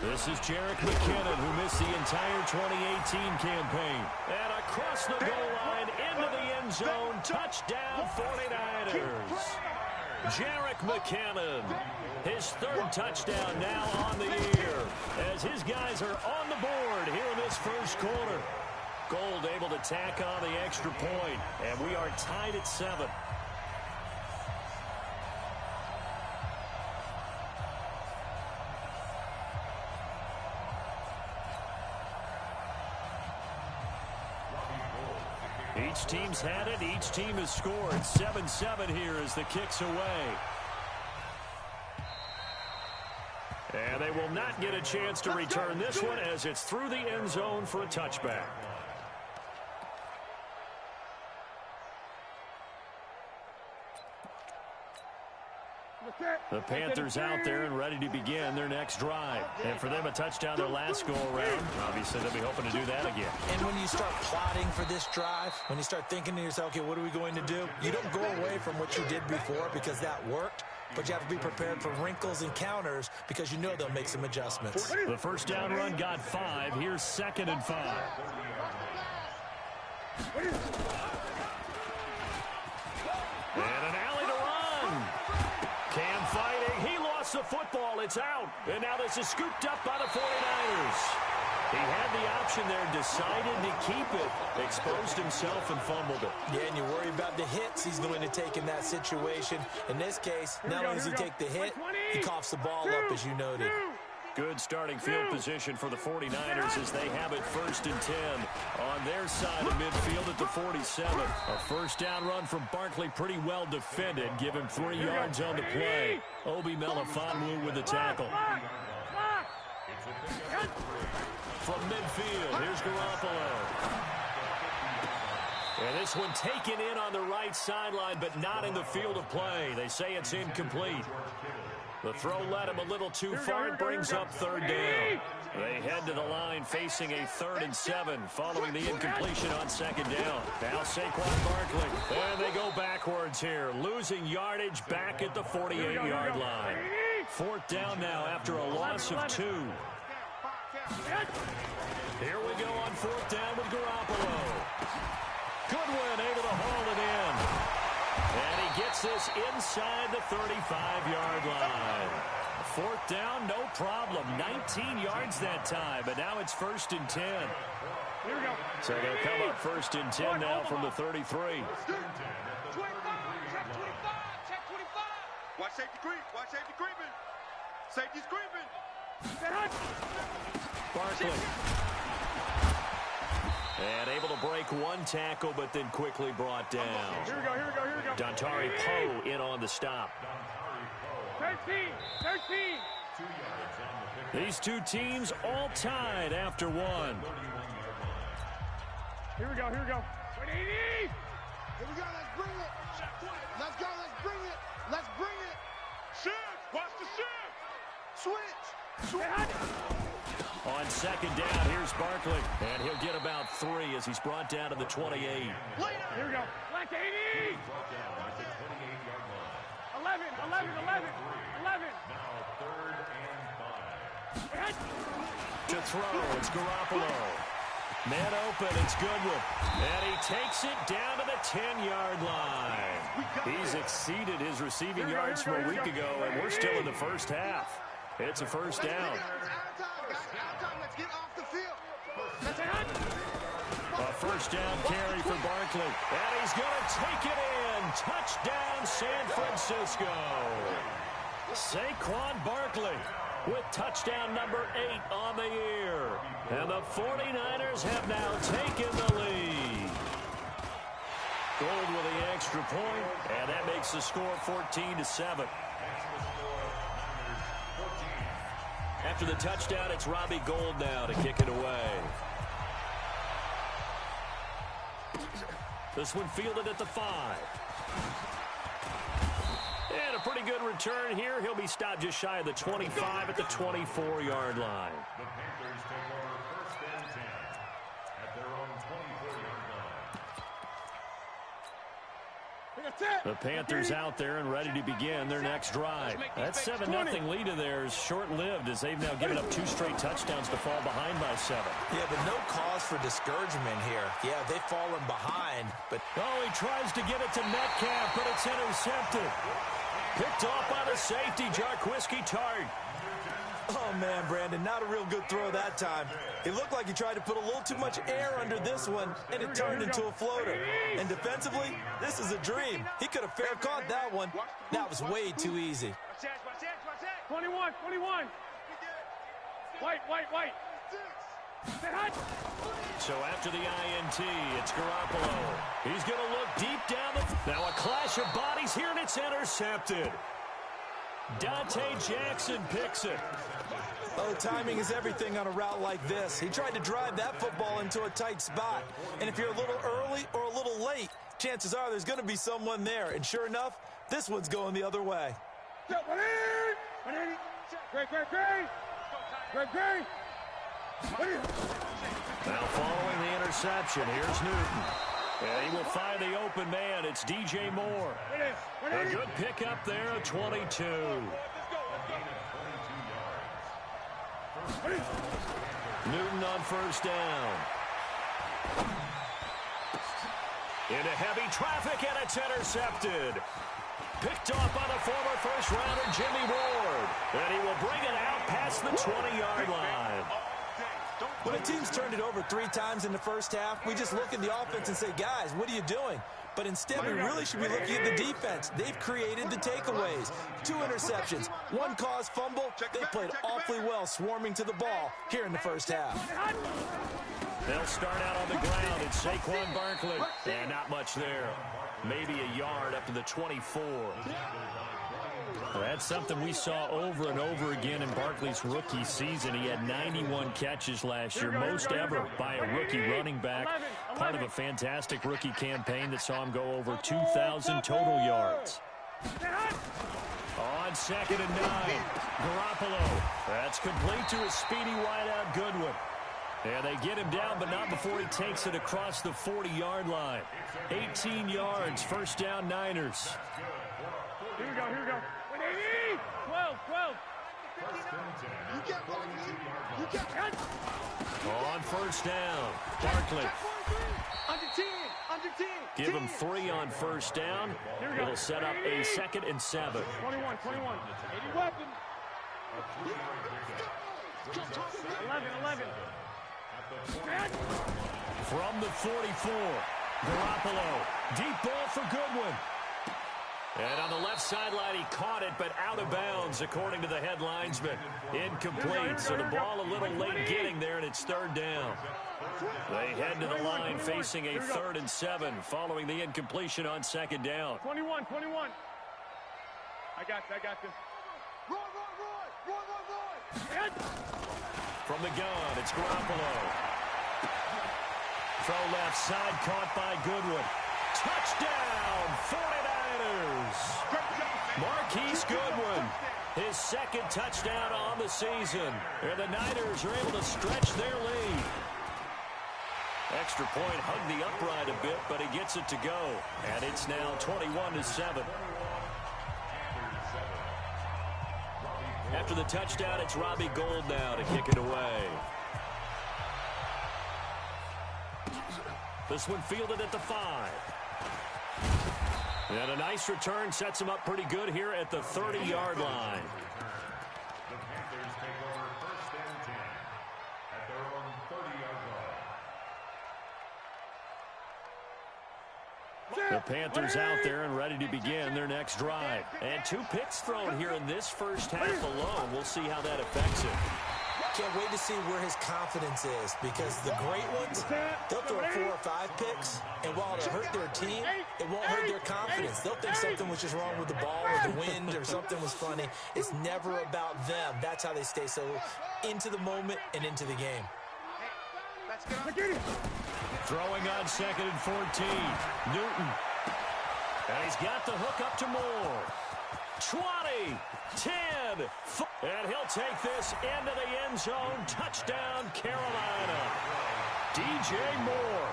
This is Jerick McKinnon, who missed the entire 2018 campaign. And across the goal line, into the end zone, touchdown 49ers. Jerick McKinnon, his third touchdown now on the year, as his guys are on the board here in this first quarter. Gold able to tack on the extra point, and we are tied at 7. Each team's had it. Each team has scored. 7-7 here as the kick's away. And they will not get a chance to return this one as it's through the end zone for a touchback. The Panthers out there and ready to begin their next drive. And for them, a touchdown their last go-around. Obviously, they'll be hoping to do that again. And when you start plotting for this drive, when you start thinking to yourself, okay, what are we going to do? You don't go away from what you did before because that worked. But you have to be prepared for wrinkles and counters because you know they'll make some adjustments. The first down run got 5. Here's 2nd and 5. And an alley to run. Cam fighting. He lost the football. It's out. And now this is scooped up by the 49ers. He had the option there, decided to keep it, exposed himself and fumbled it. Yeah, and you worry about the hits he's going to take in that situation. In this case, not only does he take the hit, he coughs the ball up, as you noted. Good starting field position for the 49ers as they have it 1st and 10 on their side of midfield at the 47. A first down run from Barkley, pretty well defended. Give him 3 yards on the play. Obi Melifonwu with the tackle. From midfield, here's Garoppolo. And this one taken in on the right sideline, but not in the field of play. They say it's incomplete. The throw led him a little too far. It brings up 3rd down. They head to the line facing a 3rd and 7 following the incompletion on 2nd down. Now Saquon Barkley. And they go backwards here, losing yardage back at the 48-yard line. 4th down now after a loss of 2. Here we go on 4th down with Garoppolo. Goodwin able to haul it in. And he gets this inside the 35-yard line. 4th down, no problem. 19 yards that time, but now it's 1st and 10. Here we go. So they'll come up 1st and 10 now from the 33. 25, check 25, check 25. Watch safety creep, watch safety creeping. Safety's creeping. Barkley. And able to break one tackle, but then quickly brought down. Here we go, here we go, here we go. Dontari Poe in on the stop. 13. These two teams all tied after 1. Here we go, here we go. 180. Here we go, let's bring it. Let's go, let's bring it. Let's bring it. Shift, watch the shift. Switch. On 2nd down, here's Barkley. And he'll get about 3 as he's brought down to the 28. Here we go. Left 80. 11. To throw, it's Garoppolo. Man open, it's Goodwin. And he takes it down to the 10-yard line. He's exceeded his receiving yards from a week ago, and we're still in the first half. It's a first down. Let's get off the field. A first down carry for Barkley. And he's going to take it in. Touchdown, San Francisco. Saquon Barkley with touchdown number 8 on the year. And the 49ers have now taken the lead. Gold with the extra point, and that makes the score 14-7. After the touchdown, it's Robbie Gould now to kick it away. This one fielded at the 5. And a pretty good return here. He'll be stopped just shy of the 25 at the 24-yard line. The Panthers take over 1st and 10 at their own 24-yard The Panthers out there and ready to begin their next drive. That 7-0 lead of theirs short-lived as they've now given up 2 straight touchdowns to fall behind by 7. Yeah, but no cause for discouragement here. Yeah, they've fallen behind, but... Oh, he tries to get it to Metcalf, but it's intercepted. Picked off by the safety, Jarquiski Tart. Oh, man, Brandon, not a real good throw that time. It looked like he tried to put a little too much air under this one, and it turned into a floater. And defensively, this is a dream. He could have fair caught that one. That was way too easy. 21. White. So after the INT, it's Garoppolo. He's going to look deep down the... Now a clash of bodies here, and it's intercepted. Dante Jackson picks it. Oh, timing is everything on a route like this. He tried to drive that football into a tight spot. And if you're a little early or a little late, chances are there's going to be someone there. And sure enough, this one's going the other way. Now following the interception, here's Newton. And he will find the open man. It's DJ Moore. A good pickup there, a 22. Newton on first down. Into heavy traffic, and it's intercepted. Picked off by the former first-rounder Jimmy Ward. And he will bring it out past the 20-yard line. When a team's turned it over 3 times in the first half, we just look at the offense and say, guys, what are you doing? But instead, we really should be looking at the defense. They've created the takeaways. 2 interceptions, 1 caused fumble. They played awfully well swarming to the ball here in the first half. They'll start out on the ground. It's Saquon Barkley. And not much there. Maybe a yard up to the 24. Well, that's something we saw over and over again in Barkley's rookie season. He had 91 catches last year, most ever by a rookie running back. Part of a fantastic rookie campaign that saw him go over 2,000 total yards. On 2nd and 9, Garoppolo. That's complete to a speedy wideout Goodwin. And they get him down, but not before he takes it across the 40-yard line. 18 yards, first down Niners. Here we go. 12. You get one, you get On first down, Barkley. Under 10. Give him 3 on first down. It'll set up a 2nd and 7. 21. 80 weapon. 11. From the 44, Garoppolo. Deep ball for Goodwin. And on the left sideline, he caught it, but out of bounds, according to the head linesman. Incomplete, so the ball a little late getting there, and it's 3rd down. They head to the line facing a 3rd and 7, following the incompletion on 2nd down. 21. I got this. Roy. From the gun, it's Garoppolo. Throw left side, caught by Goodwin. Touchdown, 49ers. Marquise Goodwin, his 2nd touchdown on the season. And the Niners are able to stretch their lead. Extra point hugged the upright a bit, but he gets it to go. And it's now 21-7. After the touchdown, it's Robbie Gould now to kick it away. This one fielded at the 5. And a nice return sets him up pretty good here at the 30-yard line. The Panthers take over first and 10 at their own 30-yard line. The Panthers out there and ready to begin their next drive. And 2 picks thrown here in this first half alone. We'll see how that affects it. Can't wait to see where his confidence is, because the great ones, they'll throw 4 or 5 picks, and while it'll hurt their team, it won't hurt their confidence. They'll think something was just wrong with the ball or the wind or something was funny. It's never about them. That's how they stay so into the moment and into the game. Throwing on 2nd and 14. Newton. And he's got the hook up to Moore. 20, 10, and he'll take this into the end zone. Touchdown, Carolina. DJ Moore.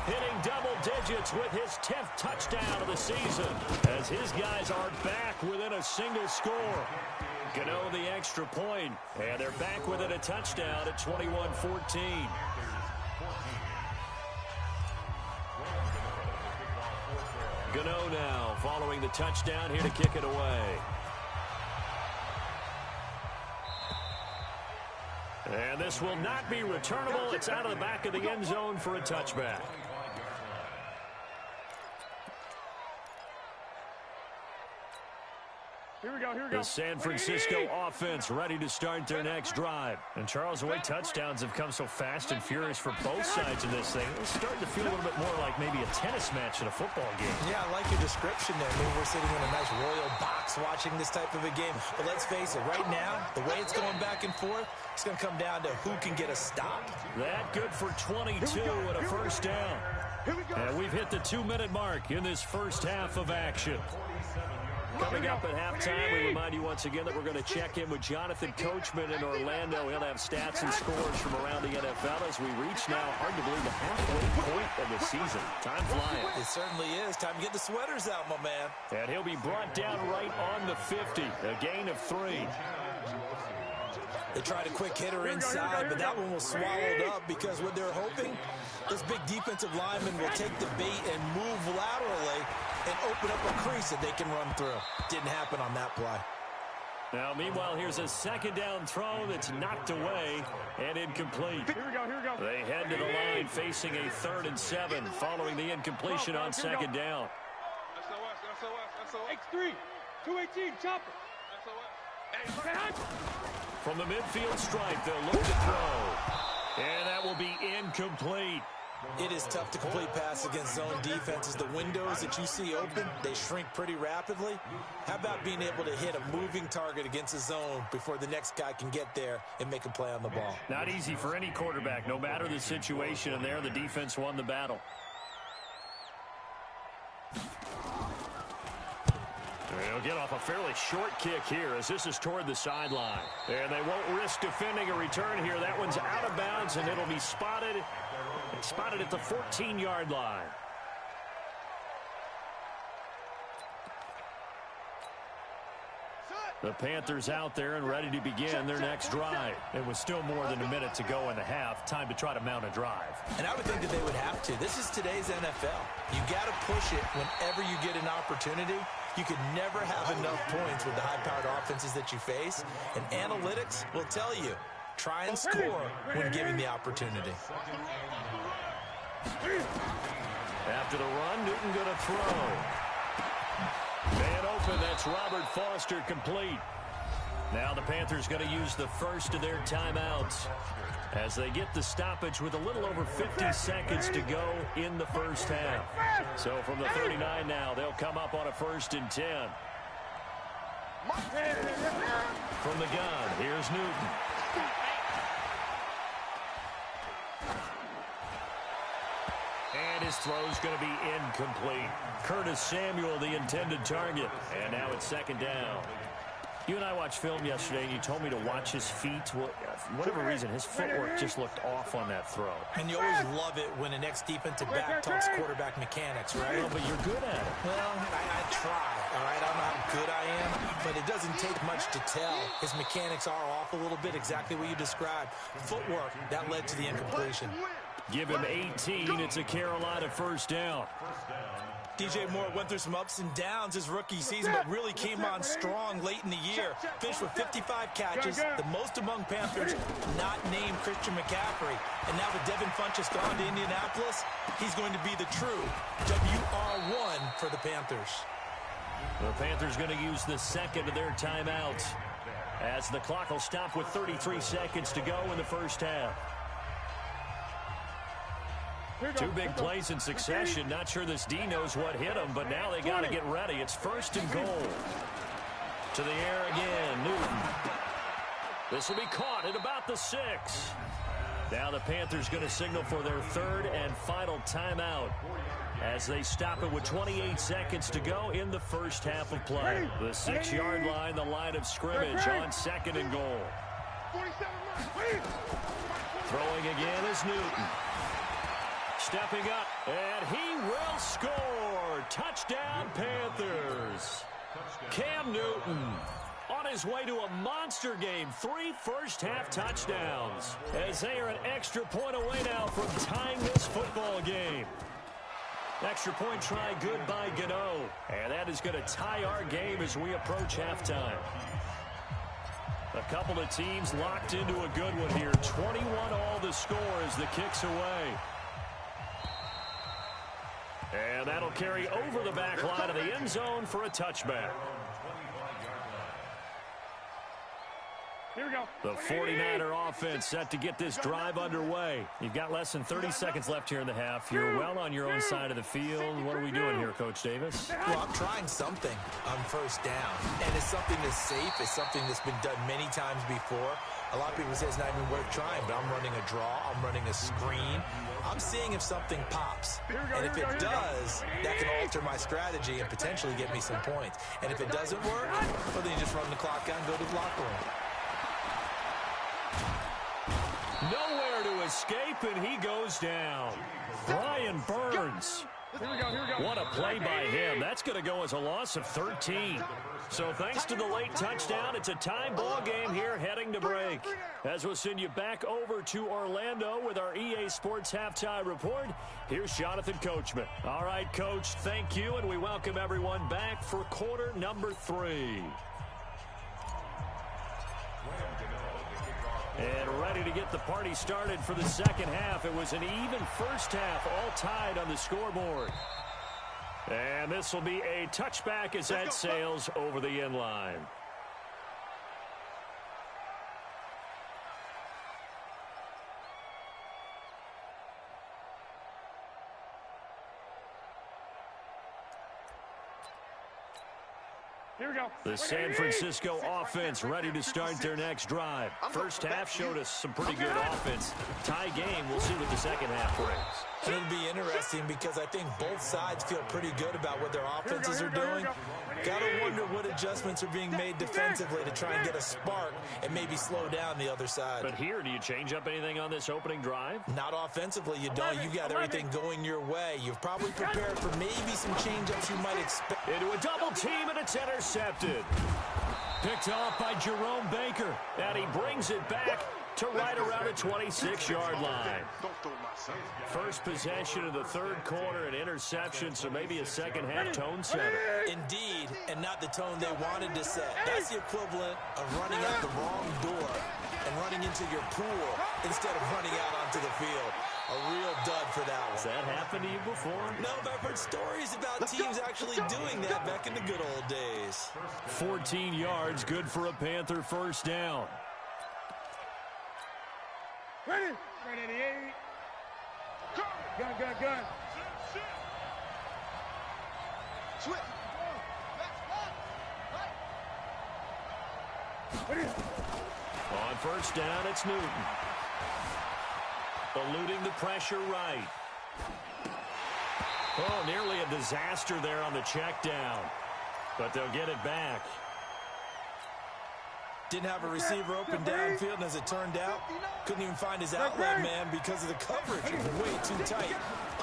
Hitting double digits with his 10th touchdown of the season as his guys are back within a single score. Gano the extra point, and they're back within a touchdown at 21-14. Gano now following the touchdown here to kick it away. And this will not be returnable. It's out of the back of the end zone for a touchback. Here we go, here we go. The San Francisco offense ready to start their next drive. And Charles, the way touchdowns have come so fast and furious for both sides of this thing, it's starting to feel a little bit more like maybe a tennis match in a football game. Yeah, I like your description there. I mean, we're sitting in a nice royal box watching this type of a game. But let's face it, right now, the way it's going back and forth, it's going to come down to who can get a stop. That good for 22 and a first down. And we've hit the 2-minute mark in this first half of action. Coming up at halftime, we remind you once again that we're going to check in with Jonathan Coachman in Orlando. He'll have stats and scores from around the NFL as we reach now, hard to believe, the halfway point of the season. Time flying. It certainly is. Time to get the sweaters out, my man. And he'll be brought down right on the 50, a gain of 3. They tried a quick hitter inside, but that one was swallowed up because what they're hoping, this big defensive lineman will take the bait and move laterally and open up a crease that they can run through. Didn't happen on that play. Now, meanwhile, here's a second down throw that's knocked away and incomplete. Here we go, here we go. They head to the line facing a 3rd and 7 following the incompletion on second down. SOS. X3, 218, chopper. SOS. From the midfield stripe, they'll look to throw. And that will be incomplete. It is tough to complete pass against zone defenses. The windows that you see open, they shrink pretty rapidly. How about being able to hit a moving target against a zone before the next guy can get there and make a play on the ball? Not easy for any quarterback, no matter the situation. And there, the defense won the battle. They'll get off a fairly short kick here as this is toward the sideline. And they won't risk defending a return here. That one's out of bounds, and it'll be spotted at the 14-yard line. The Panthers out there and ready to begin their next drive. It was still more than a minute to go in the half. Time to try to mount a drive. And I would think that they would have to. This is today's NFL. You got to push it whenever you get an opportunity. You could never have enough points with the high-powered offenses that you face. And analytics will tell you, try and score when given the opportunity. After the run, Newton going to throw. Man open, that's Robert Foster, complete. Now the Panthers going to use the first of their timeouts as they get the stoppage with a little over 50 seconds to go in the first half. So from the 39 now, they'll come up on a 1st and 10. From the gun, here's Newton. And his throw's going to be incomplete. Curtis Samuel, the intended target. And now it's 2nd down. You and I watched film yesterday, and you told me to watch his feet. Well, for whatever reason, his footwork just looked off on that throw. And you always love it when an ex-defensive back talks quarterback mechanics, right? Well, but you're good at it. Well, I try, all right? I don't know how good I am, but it doesn't take much to tell. His mechanics are off a little bit, exactly what you described. Footwork, that led to the incompletion. Give him 18. It's a Carolina 1st down. DJ Moore went through some ups and downs his rookie season, but really came on strong late in the year. Finished with 55 catches, the most among Panthers not named Christian McCaffrey. And now with Devin Funchess gone to Indianapolis, he's going to be the true WR1 for the Panthers. The Panthers going to use the 2nd of their timeouts as the clock will stop with 33 seconds to go in the first half. 2 big plays in succession. Not sure this D knows what hit him, but now they got to get ready. It's 1st and goal. To the air again, Newton. This will be caught at about the 6. Now the Panthers going to signal for their 3rd and final timeout as they stop it with 28 seconds to go in the first half of play. The 6-yard line, the line of scrimmage on 2nd and goal. Throwing again is Newton. Stepping up, and he will score. Touchdown, Panthers. Cam Newton on his way to a monster game. 3 first-half touchdowns as they are an extra point away now from tying this football game. Extra point try good by Gano. And that is going to tie our game as we approach halftime. A couple of teams locked into a good one here. 21-all the score as the kick's away. And that'll carry over the back line of the end zone for a touchback. Here we go. The 49er offense set to get this drive underway. You've got less than 30 seconds left here in the half. You're well on your own side of the field. What are we doing here, Coach Davis? Well, I'm trying something on first down. And it's something that's safe. It's something that's been done many times before. A lot of people say it's not even worth trying, but I'm running a draw. I'm running a screen. I'm seeing if something pops. And if it does, that can alter my strategy and potentially get me some points. And if it doesn't work, well, then you just run the clock out and go to the locker room. Nowhere to escape, and he goes down. Brian Burns. Here we go. What a play by him. That's going to go as a loss of 13. So thanks to the late touchdown, it's a tie ball game here heading to break. As we'll send you back over to Orlando with our EA Sports Halftime Report, here's Jonathan Coachman. All right, Coach, thank you, and we welcome everyone back for quarter number 3. And ready to get the party started for the second half. It was an even first half, all tied on the scoreboard. And this will be a touchback as that sails over the end line. Here we go. The San Francisco offense ready to start their next drive. First half showed us some pretty good offense. Tie game, we'll see what the second half brings. And it'll be interesting because I think both sides feel pretty good about what their offenses are doing. Got to wonder what adjustments are being made defensively to try and get a spark and maybe slow down the other side. But here, do you change up anything on this opening drive? Not offensively, you don't. You got everything going your way. You've probably prepared for maybe some change-ups you might expect. Into a double team, and it's intercepted. Picked off by Jerome Baker. And he brings it back to right around the 26-yard line. First possession of the third quarter, an interception, so maybe a second-half tone setter. Indeed, and not the tone they wanted to set. That's the equivalent of running out the wrong door and running into your pool instead of running out onto the field. A real dud for that one. Has that happened to you before? No, but I've heard stories about teams actually doing that back in the good old days. 14 yards, good for a Panther first down. Ready. Ready, 88. Gun. Switch. On first down, it's Newton. Eluding the pressure right. Oh, nearly a disaster there on the check down. But they'll get it back. Didn't have a receiver open downfield, and as it turned out, couldn't even find his outlet man because of the coverage. It was way too tight.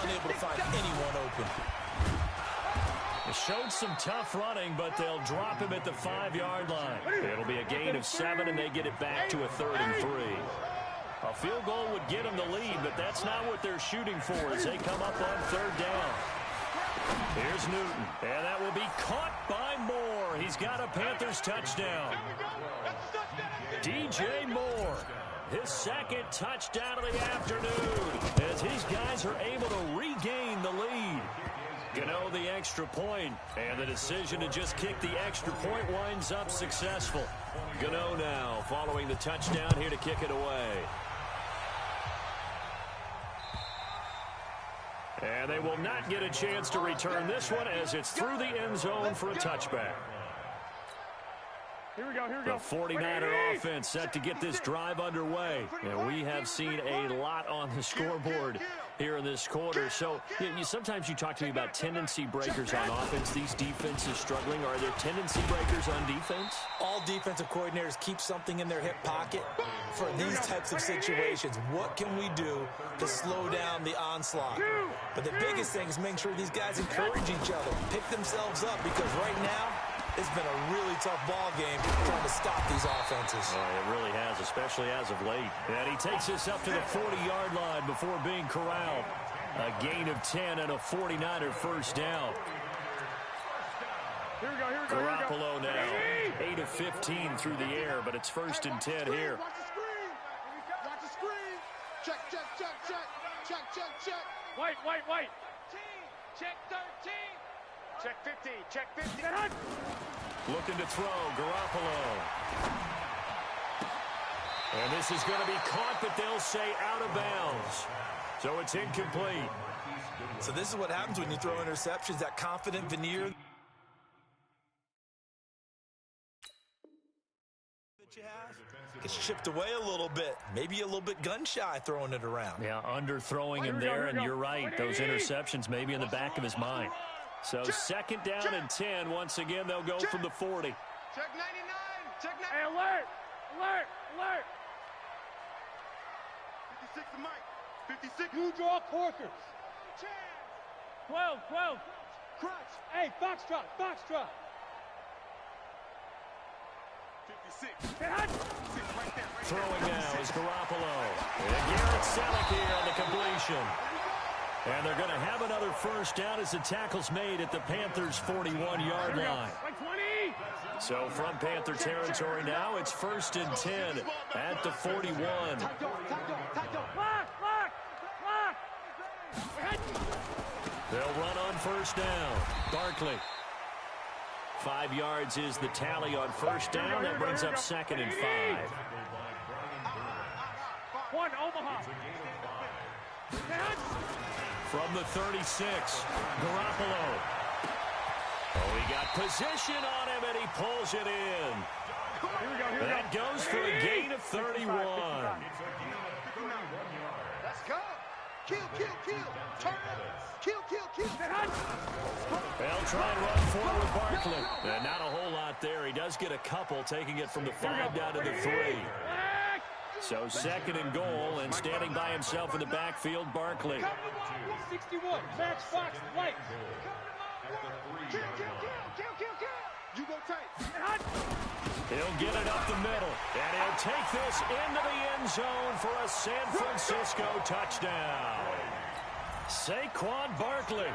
Unable to find anyone open. It showed some tough running, but they'll drop him at the 5-yard line. It'll be a gain of 7, and they get it back to a 3rd and 3. A field goal would get them the lead, but that's not what they're shooting for as they come up on 3rd down. Here's Newton, and that will be caught by Moore. He's got a Panthers touchdown. DJ Moore, his second touchdown of the afternoon, as his guys are able to regain the lead. Gano the extra point, and the decision to just kick the extra point winds up successful. Gano now following the touchdown here to kick it away. And they will not get a chance to return this one as it's through the end zone for a touchback. Here we go. The 49er offense set to get this drive underway. And we have seen a lot on the scoreboard here in this quarter. So sometimes you talk to me about tendency breakers on offense. These defenses struggling. Are there tendency breakers on defense? All defensive coordinators keep something in their hip pocket for these types of situations. What can we do to slow down the onslaught? But the biggest thing is making sure these guys encourage each other, pick themselves up, because right now, it's been a really tough ball game trying to stop these offenses. Oh, it really has, especially as of late. And he takes us up to the 40-yard line before being corralled. A gain of 10 and a 49er first down. Here we go. Garoppolo now, 8 of 15 through the air, but it's first and 10 here. Watch the screen. Watch the screen. Check. Wait. Check 13. Check 50. Check 50. Looking to throw, Garoppolo. And this is going to be caught, but they'll say out of bounds. So it's incomplete. So this is what happens when you throw interceptions, that confident veneer that you have gets chipped away a little bit. Maybe a little bit gun-shy throwing it around. Yeah, underthrowing him there, and you're right. Those interceptions may be in the back of his mind. So second down and 10. Once again, they'll go from the 40. Check 99. Check 99. Hey, alert. 56 to Mike. 56. You draw corkers. 12. Crutch. Hey, foxtrot. 56. 56 right there. Throwing now is Garoppolo. And Garrett Selleck here on the completion. And they're going to have another first down as the tackle's made at the Panthers' 41-yard line. So from Panther territory now, it's first and 10 at the 41. They'll run on first down. Barkley. 5 yards is the tally on first down. That brings up second and 5. One, Omaha. From the 36, Garoppolo. Oh, he got position on him, and he pulls it in. That goes for a gain of 31. Let's go. Kill. Turn up. Kill. They'll try and run forward Barkley. And not a whole lot there. He does get a couple, taking it from the 5 down to the 3. So second and goal, and standing by himself in the backfield, Barkley. 61, Max Fox, White. Kill. You go tight. He'll get it up the middle, and he'll take this into the end zone for a San Francisco touchdown. Saquon Barkley,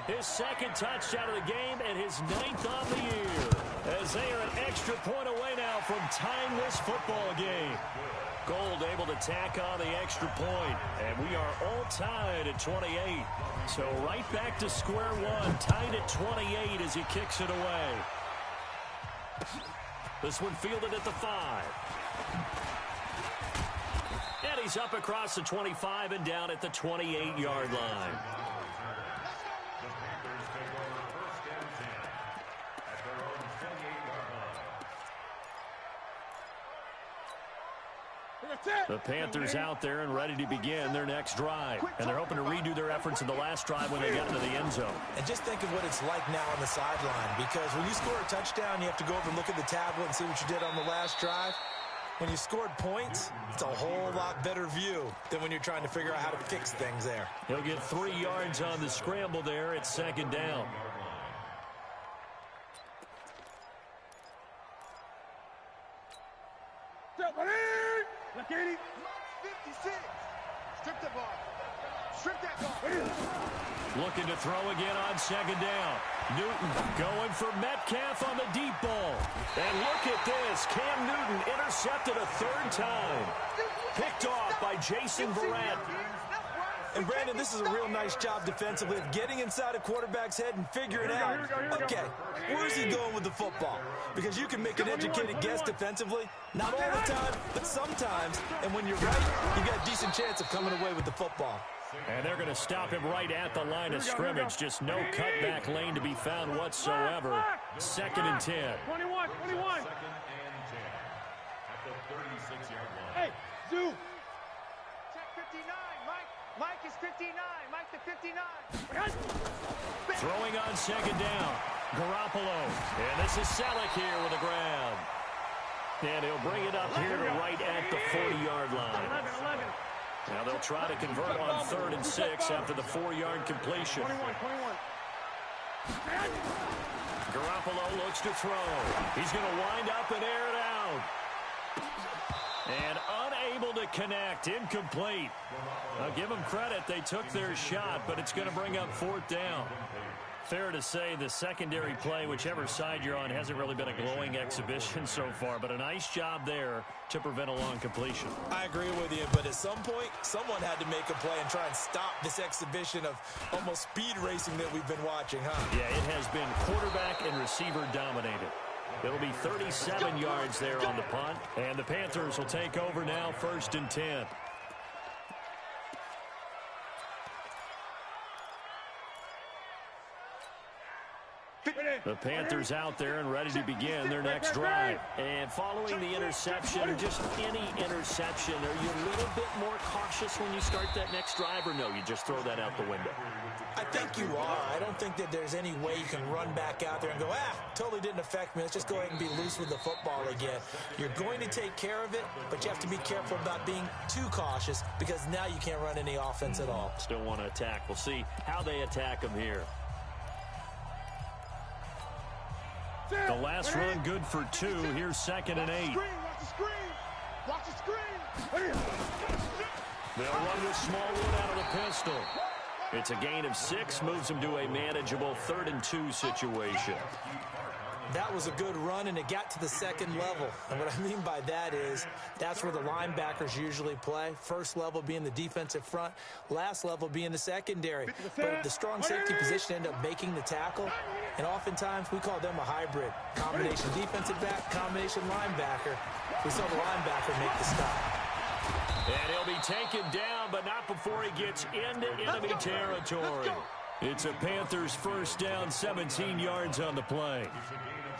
his second touchdown of the game and his 9th on the year, as they are an extra point away now from tying this football game. Gold able to tack on the extra point, and we are all tied at 28. So right back to square one, tied at 28 as he kicks it away. This one fielded at the 5. And he's up across the 25 and down at the 28-yard line. The Panthers out there and ready to begin their next drive. And they're hoping to redo their efforts in the last drive when they got into the end zone. And just think of what it's like now on the sideline, because when you score a touchdown, you have to go over and look at the tablet and see what you did on the last drive. When you scored points, it's a whole lot better view than when you're trying to figure out how to fix things there. He'll get 3 yards on the scramble there at second down. Look at him. 56. Strip the ball. Strip that ball. Looking to throw again on second down. Newton going for Metcalf on the deep ball. And look at this. Cam Newton intercepted a 3rd time. Picked off by Jason Verrett. And Brandon, this is a real nice job defensively of getting inside a quarterback's head and figuring out, okay, where's he going with the football? Because you can make an educated guess defensively, not all the time, but sometimes. And when you're right, you got a decent chance of coming away with the football. And they're going to stop him right at the line of scrimmage. Just no cutback lane to be found whatsoever. Second and 10. 21. 36-yard line. Hey, Zoo. Check 59, Mike. Mike is 59. Mike the 59. Throwing on second down. Garoppolo. And this is Selleck here with the grab. And he'll bring it up here to right at the 40-yard line. 11. Now they'll try to convert on 3rd and 6 after the 4-yard completion. 21. Garoppolo looks to throw. He's going to wind up and air it out. And unable to connect. Incomplete. I'll give them credit. They took their shot, but it's going to bring up 4th down. Fair to say the secondary play, whichever side you're on, hasn't really been a glowing exhibition so far, but a nice job there to prevent a long completion. I agree with you, but at some point, someone had to make a play and try and stop this exhibition of almost speed racing that we've been watching, huh? Yeah, it has been quarterback and receiver dominated. It'll be 37 yards there on the punt, and the Panthers will take over now, 1st and 10. The Panthers out there and ready to begin their next drive. And following the interception, just any interception, are you a little bit more cautious when you start that next drive, or no, you just throw that out the window? I think you are. I don't think that there's any way you can run back out there and go, totally didn't affect me. Let's just go ahead and be loose with the football again. You're going to take care of it, but you have to be careful about being too cautious because now you can't run any offense at all. Still want to attack. We'll see how they attack them here. The last run good for 2. Here's 2nd and 8. Watch the screen. Watch the screen. They'll run with Smallwood out of the pistol. It's a gain of 6, moves them to a manageable 3rd and 2 situation. That was a good run, and it got to the 2nd level. And what I mean by that is that's where the linebackers usually play. First level being the defensive front, last level being the secondary. But the strong safety position ended up making the tackle, and oftentimes we call them a hybrid. Combination defensive back, combination linebacker. We saw the linebacker make the stop. And he'll be taken down, but not before he gets into enemy territory. It's a Panthers 1st down, 17 yards on the play.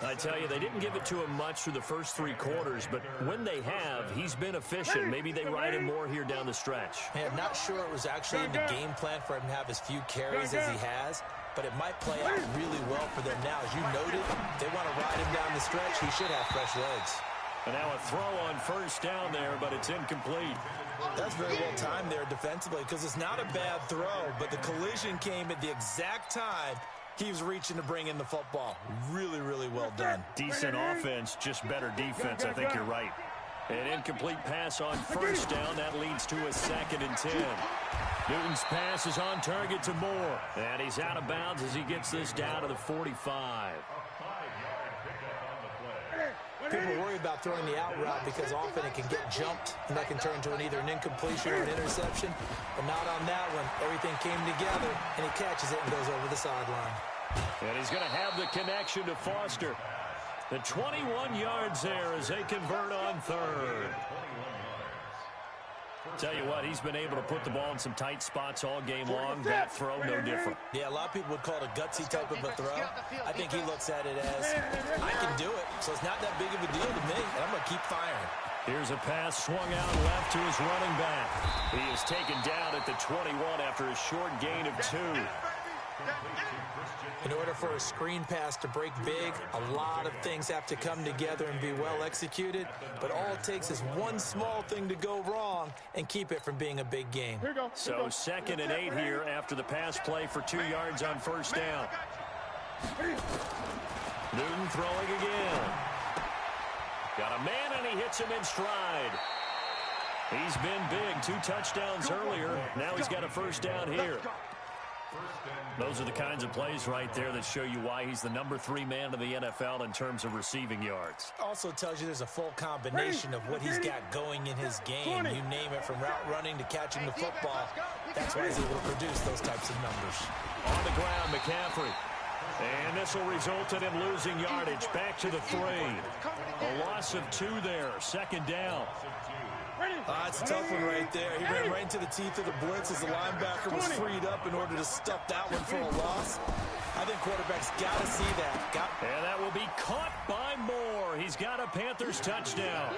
I tell you, they didn't give it to him much through the first 3 quarters, but when they have, he's been efficient. Maybe they ride him more here down the stretch. Yeah, I'm not sure it was actually in the game plan for him to have as few carries as he has, but it might play out really well for them now. As you noted, they want to ride him down the stretch. He should have fresh legs. And now a throw on 1st down there, but it's incomplete. That's very well timed there defensively because it's not a bad throw, but the collision came at the exact time he was reaching to bring in the football. Really, really well done. Decent offense, just better defense. I think you're right. An incomplete pass on 1st down. That leads to a 2nd and 10. Newton's pass is on target to Moore. And he's out of bounds as he gets this down to the 45. People worry about throwing the out route because often it can get jumped and that can turn into either an incompletion or an interception, but not on that one. Everything came together and he catches it and goes over the sideline. And he's going to have the connection to Foster. The 21 yards there as they convert on 3rd. Tell you what, he's been able to put the ball in some tight spots all game long. That throw, no different. Yeah, a lot of people would call it a gutsy type of a throw. I think he looks at it as, I can do it, so it's not that big of a deal to me, and I'm going to keep firing. Here's a pass swung out left to his running back. He is taken down at the 21 after a short gain of 2. In order for a screen pass to break big, a lot of things have to come together and be well executed, but all it takes is one small thing to go wrong and keep it from being a big game. So 2nd and 8 here after the pass play for 2 yards on 1st down. Newton throwing again. Got a man and he hits him in stride. He's been big, 2 touchdowns earlier. Now he's got a 1st down here. Those are the kinds of plays right there that show you why he's the number 3 man in the NFL in terms of receiving yards. Also tells you there's a full combination of what he's got going in his game. You name it, from route running to catching the football. That's why he's able to produce those types of numbers. On the ground, McCaffrey. And this will result in him losing yardage. Back to the 3. A loss of 2 there. 2nd down. That's a tough one right there. He ran right into the teeth of the blitz as the linebacker was freed up in order to stuff that one for a loss. I think quarterbacks got to see that. And that will be caught by Moore. He's got a Panthers touchdown.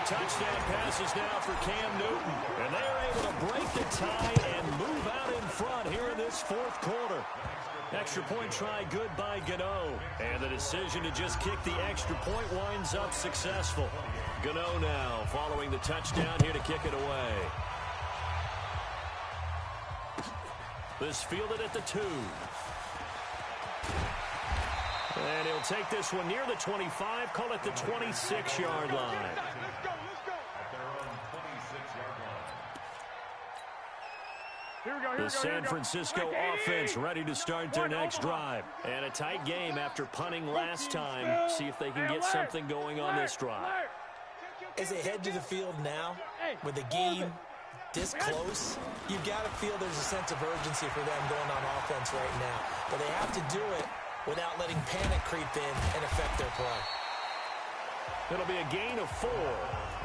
touchdown passes now for Cam Newton. And they're able to break the tie and move out in front here in this fourth quarter. Extra point try good by Gano. And the decision to just kick the extra point winds up successful. Gano now following the touchdown here to kick it away. This fielded at the 2. And he'll take this one near the 25, call it the 26-yard line. Let's go. At their own 26-yard line. Here we go. The San Francisco offense ready to start their next drive. And a tight game after punting last time. See if they can get something going on this drive. As they head to the field now, with the game this close, you've got to feel there's a sense of urgency for them going on offense right now. But they have to do it without letting panic creep in and affect their play. It'll be a gain of 4,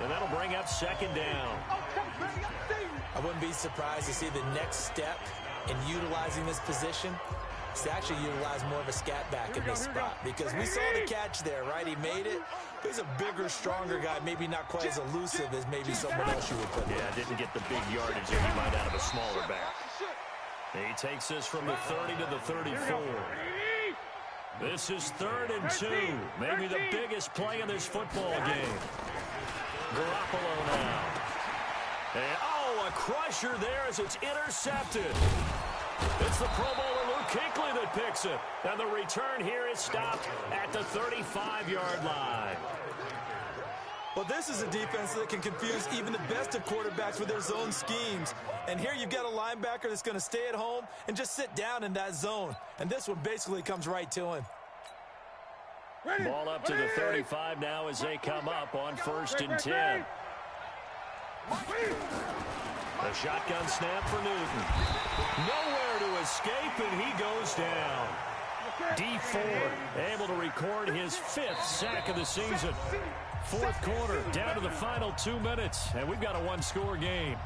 and that'll bring up second down. I wouldn't be surprised to see the next step in utilizing this position is to actually utilize more of a scat back in this spot, because we saw the catch there, right? He made it. He's a bigger, stronger guy, maybe not quite as elusive as maybe someone else you would put in. Yeah, didn't get the big yardage that he might out of a smaller back. He takes this from the 30 to the 34. This is 3rd and 2. Maybe the biggest play in this football game. Garoppolo now. And, a crusher there as it's intercepted. It's the Pro Bowler Luke Kuechly that picks it. And the return here is stopped at the 35-yard line. Well, this is a defense that can confuse even the best of quarterbacks with their zone schemes. And here you've got a linebacker that's going to stay at home and just sit down in that zone. And this one basically comes right to him. Ball up to the 35 now as they come up on 1st and 10. A shotgun snap for Newton. Nowhere to escape, and he goes down. D Ford able to record his 5th sack of the season. 4th quarter, down to the final 2 minutes, and we've got a 1-score game.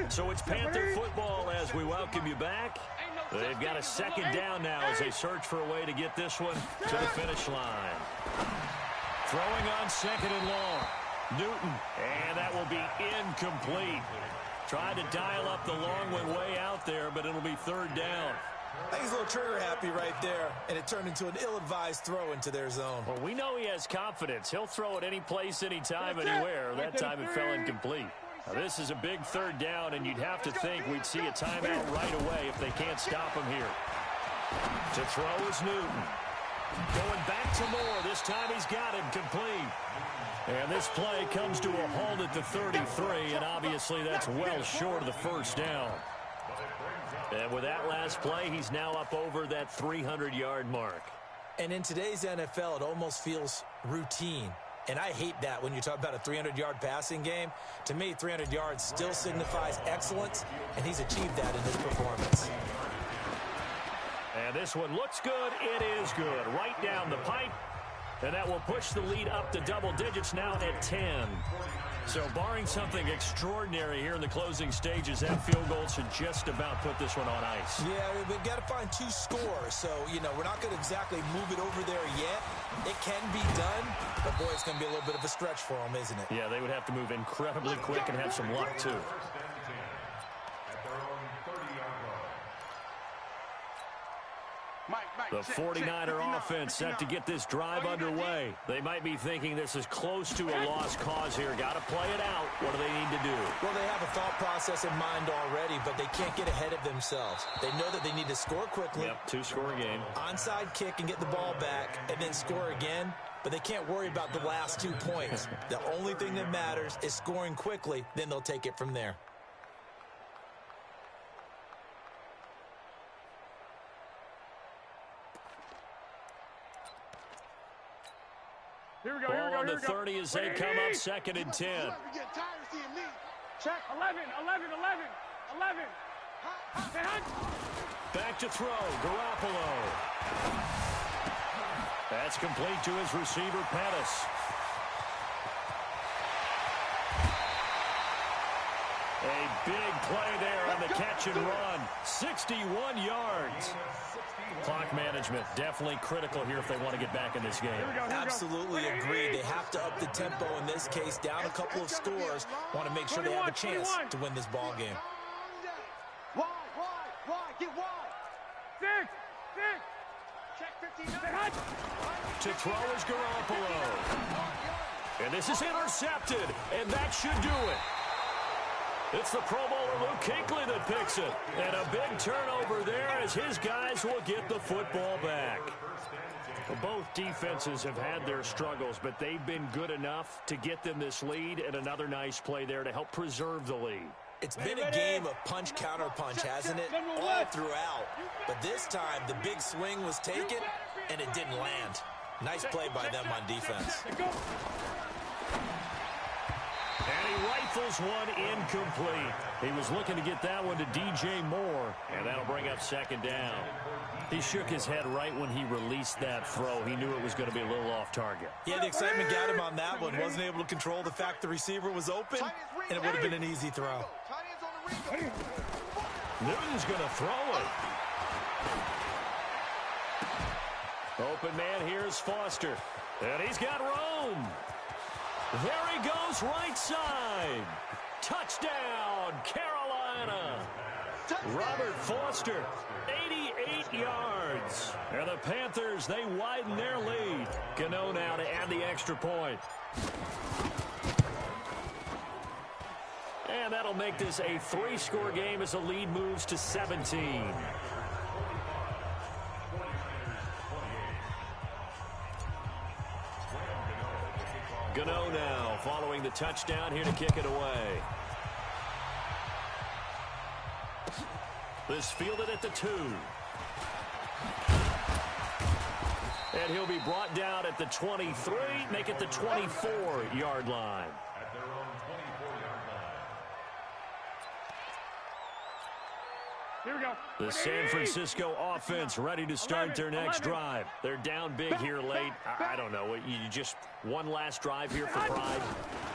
So it's Panther football as we welcome you back. They've got a second down now as they search for a way to get this one to the finish line. Throwing on 2nd and long. Newton, and that will be incomplete. Tried to dial up the long one way out there, but it'll be 3rd down. I think he's a little trigger happy right there, and it turned into an ill-advised throw into their zone. Well, we know he has confidence. He'll throw it any place, anytime, anywhere. That time it fell incomplete. Now, this is a big 3rd down, and you'd have to think we'd see a timeout right away if they can't stop him here. To throw is Newton. Going back to Moore. This time he's got him complete. And this play comes to a halt at the 33, and obviously that's well short of the 1st down. And with that last play, he's now up over that 300-yard mark. And in today's NFL, it almost feels routine. And I hate that when you talk about a 300-yard passing game. To me, 300 yards still signifies excellence, and he's achieved that in his performance. And this one looks good. It is good. Right down the pipe. And that will push the lead up to double digits now at 10. So barring something extraordinary here in the closing stages, that field goal should just about put this one on ice. Yeah, we've got to find 2 scores. So, we're not going to exactly move it over there yet. It can be done, but, boy, it's going to be a little bit of a stretch for them, isn't it? Yeah, they would have to move incredibly quick and have some luck, too. The 49er offense set to get this drive underway. They might be thinking this is close to a lost cause here. Got to play it out. What do they need to do? Well, they have a thought process in mind already, but they can't get ahead of themselves. They know that they need to score quickly. Yep, 2-score game. Onside kick and get the ball back, and then score again. But they can't worry about the last 2 points. The only thing that matters is scoring quickly. Then they'll take it from there. Here we go. Ball on the 30 as they come up 2nd and 10. Check. 11. Back to throw, Garoppolo. That's complete to his receiver, Pettis. A big play there on the catch and run. 61 yards. Clock management definitely critical here if they want to get back in this game. Absolutely agreed. They have to up the tempo in this case. Down a couple of scores. Want to make sure they have a chance to win this ball game. Wide. Get wide. 6. Check 59. To throw is Garoppolo. And this is intercepted, and that should do it. It's the Pro Bowler Luke Kuechly that picks it. And a big turnover there as his guys will get the football back. Well, both defenses have had their struggles, but they've been good enough to get them this lead, and another nice play there to help preserve the lead. It's been a game of punch-counter-punch, hasn't it? All throughout. But this time, the big swing was taken, and it didn't land. Nice play by them on defense. And he rifles one incomplete. He was looking to get that one to DJ Moore, and that'll bring up second down. He shook his head right when he released that throw. He knew it was going to be a little off target. Yeah, the excitement got him on that one. Wasn't able to control the fact the receiver was open, and it would have been an easy throw. Newton's going to throw it. Open man, here's Foster. And he's got Rome. There he goes, right side. Touchdown, Carolina. Robert Foster, 88 yards. And the Panthers, they widen their lead. Gano now to add the extra point. And that'll make this a 3-score game as the lead moves to 17. Gano now following the touchdown here to kick it away. This fielded at the 2. And he'll be brought down at the 23, make it the 24-yard line. At their own 24-yard line. Here we go. The San Francisco offense ready to start their next drive. They're down big here late. I don't know. You just one last drive here for pride.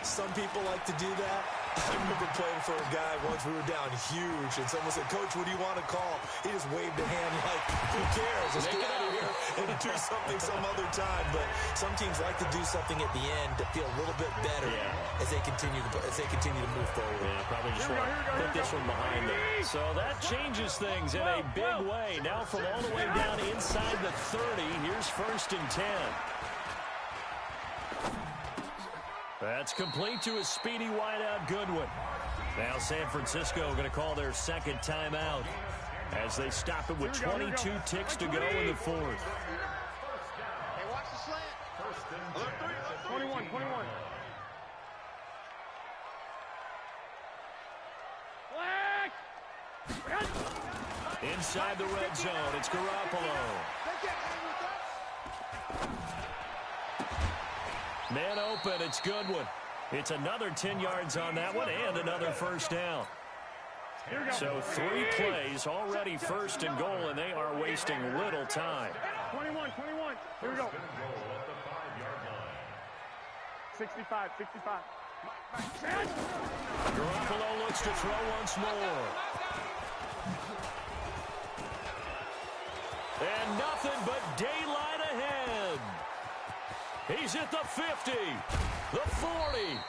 Some people like to do that. I remember playing for a guy once. We were down huge, and someone said, "Coach, what do you want to call?" He just waved a hand like, "Who cares? Let's get out of here and do something some other time." But some teams like to do something at the end to feel a little bit better as they continue to move forward. Yeah, probably just want to put this one behind them. So that changes things in a big way. Now from all the way down inside the 30, here's 1st and 10. That's complete to a speedy wideout Goodwin. Now San Francisco going to call their second timeout as they stop it with 22 ticks to go in the 4th. Hey, watch the slant. 21. Black! Inside the red zone, it's Garoppolo. They can't hang with us. Man open, it's Goodwin. It's another 10 yards on that one and another first down. So 3 plays already 1st and goal, and they are wasting little time. 21. Here we go. 65. Garoppolo looks to throw once more. And nothing but daylight ahead. He's at the 50, the 40.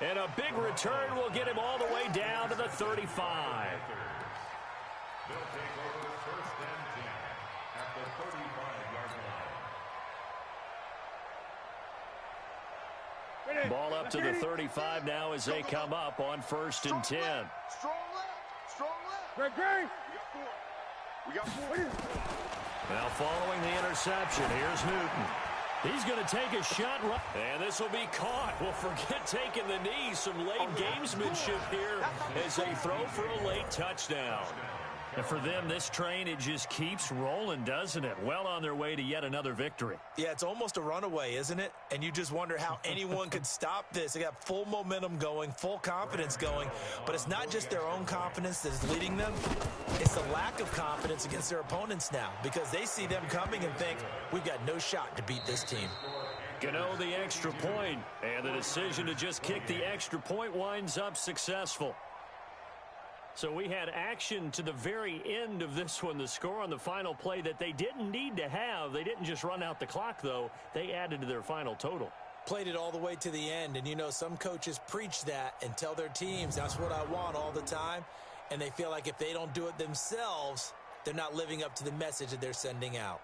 And a big return will get him all the way down to the 35. They'll take over 1st and 10 at the 35-yard line. Ball up to the 35 now as they come up on 1st and 10. Strong left. Great. We got 4. Now following the interception, here's Newton. He's going to take a shot. And this will be caught. Well, forget taking the knee. Some late gamesmanship here as they throw for a late touchdown. And for them, this train, it just keeps rolling, doesn't it? Well on their way to yet another victory. Yeah, it's almost a runaway, isn't it? And you just wonder how anyone could stop this. They got full momentum going, full confidence going. But it's not just their own confidence that's leading them. It's the lack of confidence against their opponents now because they see them coming and think, we've got no shot to beat this team. Gano the extra point, and the decision to just kick the extra point winds up successful. So we had action to the very end of this one. The score on the final play that they didn't need to have. They didn't just run out the clock, though. They added to their final total. Played it all the way to the end, and you know some coaches preach that and tell their teams that's what I want all the time, and they feel like if they don't do it themselves, they're not living up to the message that they're sending out.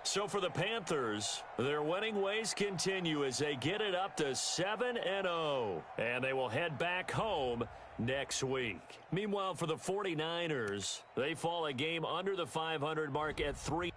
So for the Panthers, their winning ways continue as they get it up to 7-0, and they will head back home next week. Meanwhile, for the 49ers, they fall a game under the 500 mark at 3.